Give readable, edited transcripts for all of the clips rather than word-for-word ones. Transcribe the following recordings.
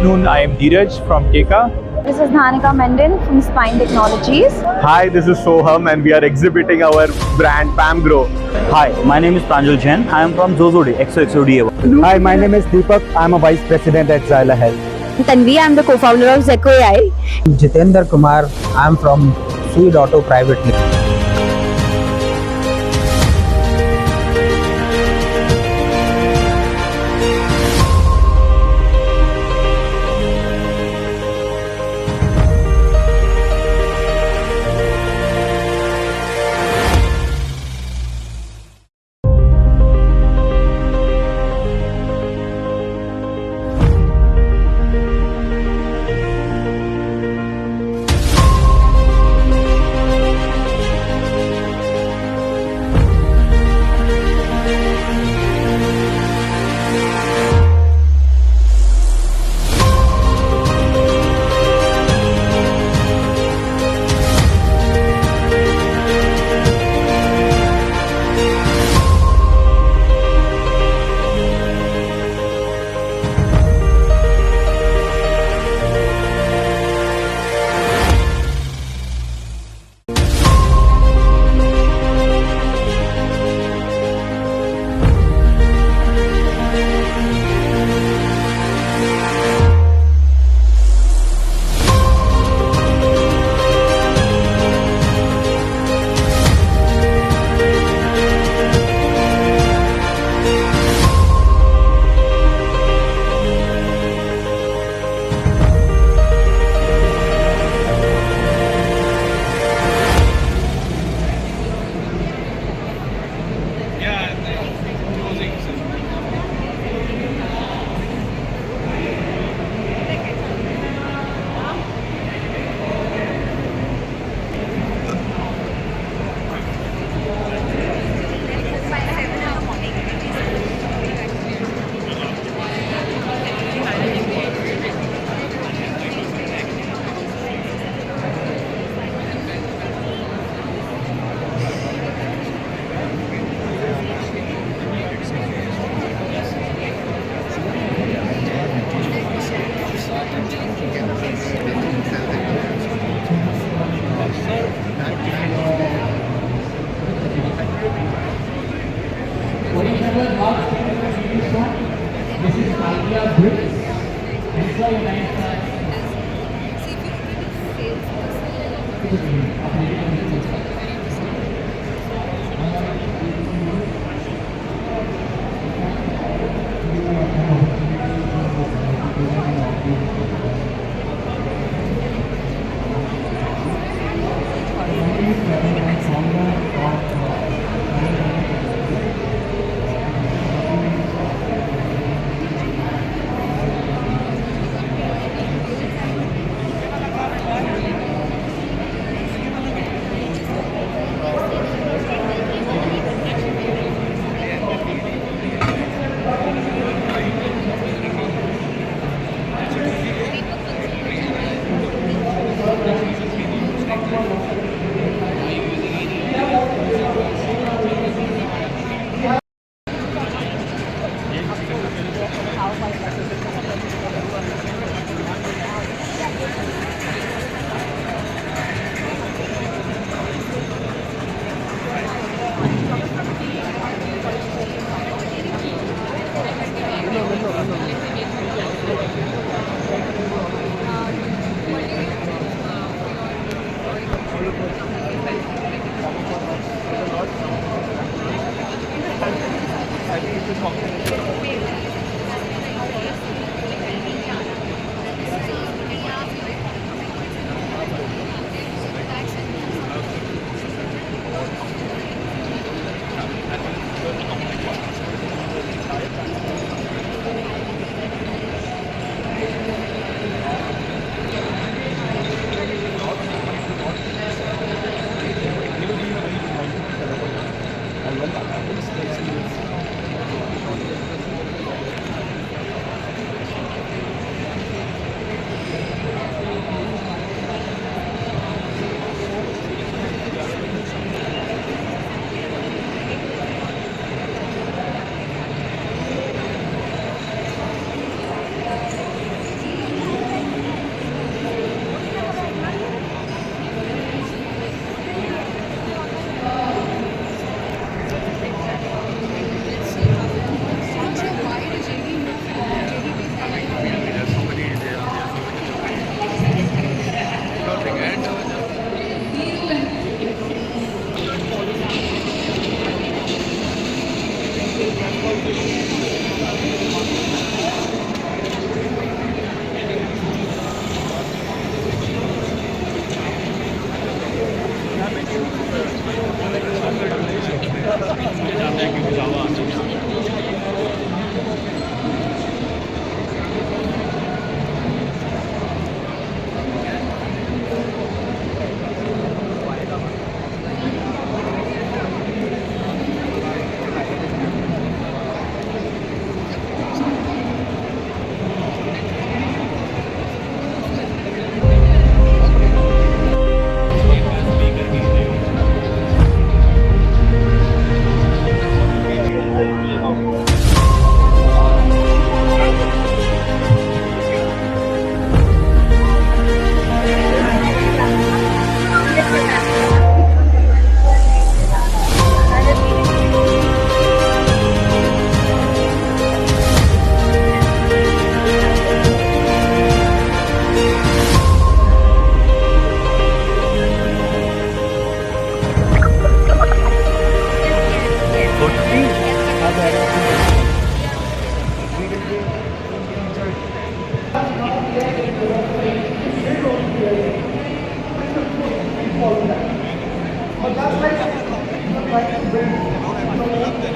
Noon, I am Dheeraj from Teka. This is Nanika Mendon from Spine Technologies. Hi, this is Soham and we are exhibiting our brand PamGrow. Hi, my name is Pranjal Jain. I am from Zozodi, XOXODA. Hi, my name is Deepak. I am a Vice President at Xyla Health. Tanvi, I am the co-founder of Zeco AI. Jitendra Kumar. I am from Seed Auto Private Limited.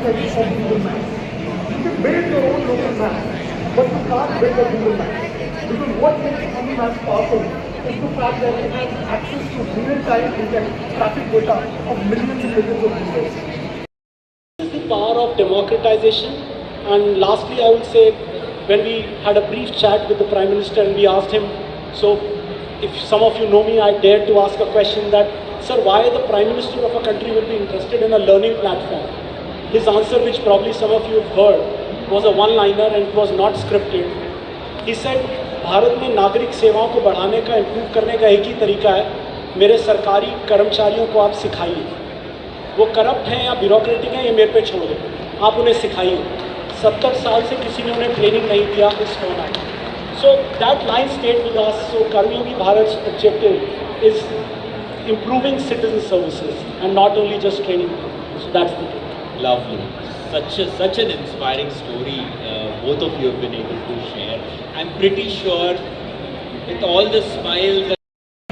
aspect of Google Maps. You can build your own local map, but you can't build a Google map. Because what makes Google Maps powerful is the fact that it has access to real-time traffic data of millions and millions of users. The power of democratization. And lastly, I would say, when we had a brief chat with the Prime Minister and we asked him, so if some of you know me, I dared to ask a question that, sir, why the Prime Minister of a country will be interested in a learning platform? His answer, which probably some of you have heard, was a one-liner and it was not scripted. He said, Bharat में नागरिक सेवाओं को बढ़ाने का, improve करने का एक ही तरीका है, मेरे सरकारी कर्मचारियों को आप सिखाइए. वो करप्ट हैं या ब्यूरोक्रेटिक हैं, ये मेरे पे छोड़ दो, आप उन्हें सिखाइए. 70 साल से किसी ने उन्हें ट्रेनिंग नहीं दिया इस होना. So that line stayed with us. So Karmyogi Bharat's objective is improving citizen services and not only just training. So that's the thing. Lovely. Such an inspiring story both of you have been able to share. I'm pretty sure with all the smiles.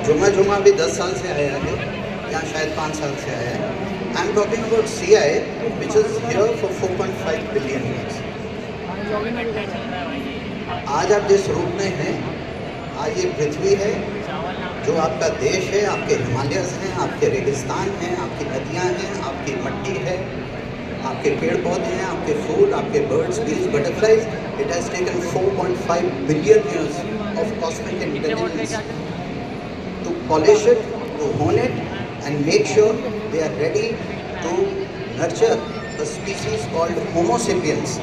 Jhuma भी 10 साल से आया है या शायद 5 साल से आया है. I'm talking about CI, which is here for 4.5 billion years. आज आप जिस रूप में हैं, आज ये पृथ्वी है जो आपका देश है, आपके हिमालयस हैं, आपके रेगिस्तान हैं, आपकी नदियाँ हैं, आपकी मिट्टी है, आपके पेड़ पौधे हैं, आपके फूल, आपके बर्ड्स, बीज, butterflies. It has taken 4.5 billion years of cosmic intelligence to polish it, to hone it, and make sure they are ready to nurture a species called Homo sapiens,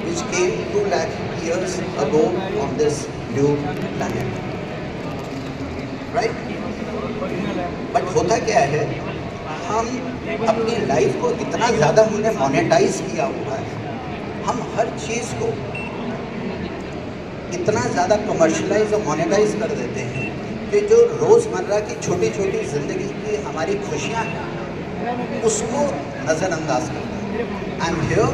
which came 2 lakh years ago on this new planet. Right? But होता क्या है, हम अपनी life को इतना ज़्यादा हमने monetise किया हुआ है, हम हर चीज़ को इतना ज़्यादा कमर्शलाइज और मोनेटाइज कर देते हैं कि जो रोज़मर्रा की छोटी छोटी ज़िंदगी की हमारी खुशियाँ हैं उसको नज़रअंदाज करते हैं. I am here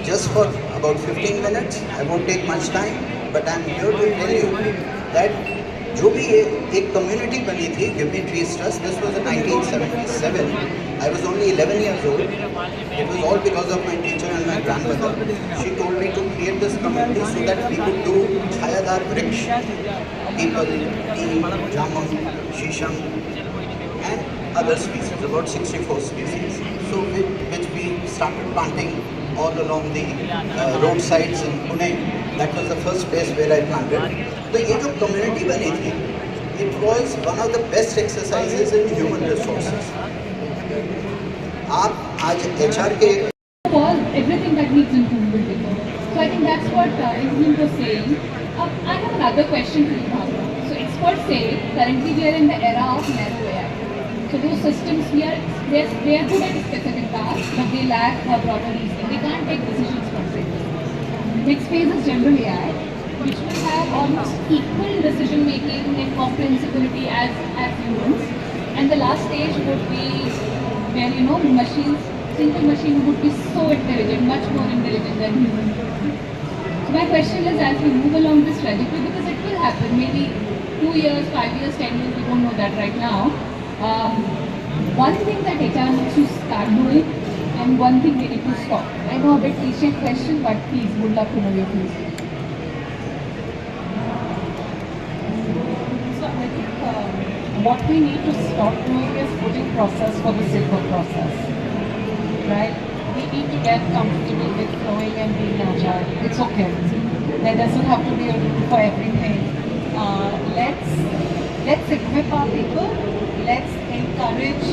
just for about 15 minutes. I won't take much time, but I am here to tell you that जो भी ये एक कम्युनिटी बनी थी, give me trees trust, this was in 1977. I was only 11 years old. It was all because of my teacher and my grandmother. She told me to create this community so that we could do Chayadar Vriksh, people, neem, jamun, shisham, and other species, about 64 species. So which we started planting all along the roadsides in Pune. That was the first place where I planted. So ये जो community बनी थी, it was one of the best exercises in human resources. आप आज HR के everything that needs improvement in it. So I think that's what Izmin was saying. I have another question for you, Bhavna. So experts say currently we are in the era of narrow AI. So those systems they are good at specific tasks, but they lack proper reasoning. They can't take decisions from it. Next phase is general AI, which will have almost equal decision making and comprehensibility as humans. And the last stage would be where simple machine would be so intelligent, much more intelligent than humans. So my question is, as we move along this trajectory, because it will happen, maybe 2 years, 5 years, 10 years, we don't know that right now. One thing that HR needs to start doing, and one thing we need to stop. I know a bit cliche question, but please, would love to know your views. So I think what we need to stop doing is putting process for the sake of process, right? We need to get comfortable with flowing and being agile. It's okay. There doesn't have to be a rule for everything. Let's equip our people. Let's encourage.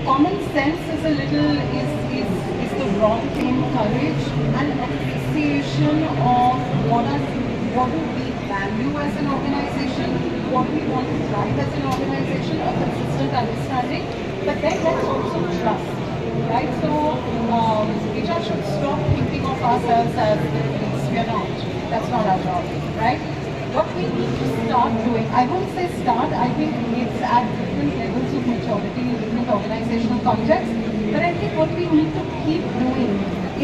Common sense is the wrong thing. Courage and appreciation of what do we value as an organization, what we want to drive as an organization, a consistent understanding, but then let's also trust, right? So HR should stop thinking of ourselves as we are not. That's not our job, right? What we need to start doing, I won't say start, I think it's at different levels of maturity in different organizational contexts, but I think what we need to keep doing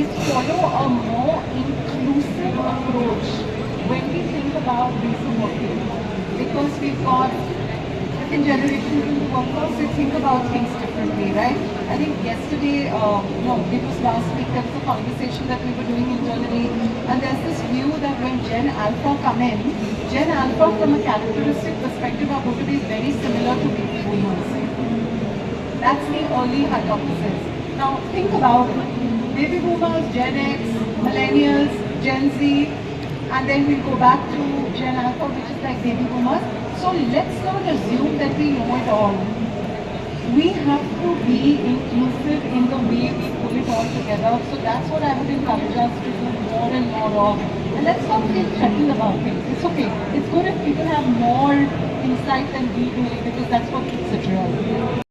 is follow a more inclusive approach when we think about ways of working. Because we've got second generation in the workforce, they think about things differently, right? I think yesterday, no, it was last week, there was a conversation that we were doing internally, and there's this view that when Gen Alpha come in, Gen Alpha from a characteristic perspective are going to be very similar to baby boomers. That's the early hypothesis. Now think about it. Baby boomers, Gen X, millennials, Gen Z, and then we'll go back to Gen Alpha, which is like baby boomers. So let's not assume that we know it all. We have to be inclusive in the way we pull it all together. So that's what I would encourage us to do more and more of. And let's not feel threatened about things. It's okay. It's good if people have more insight than we do because that's what keeps it real.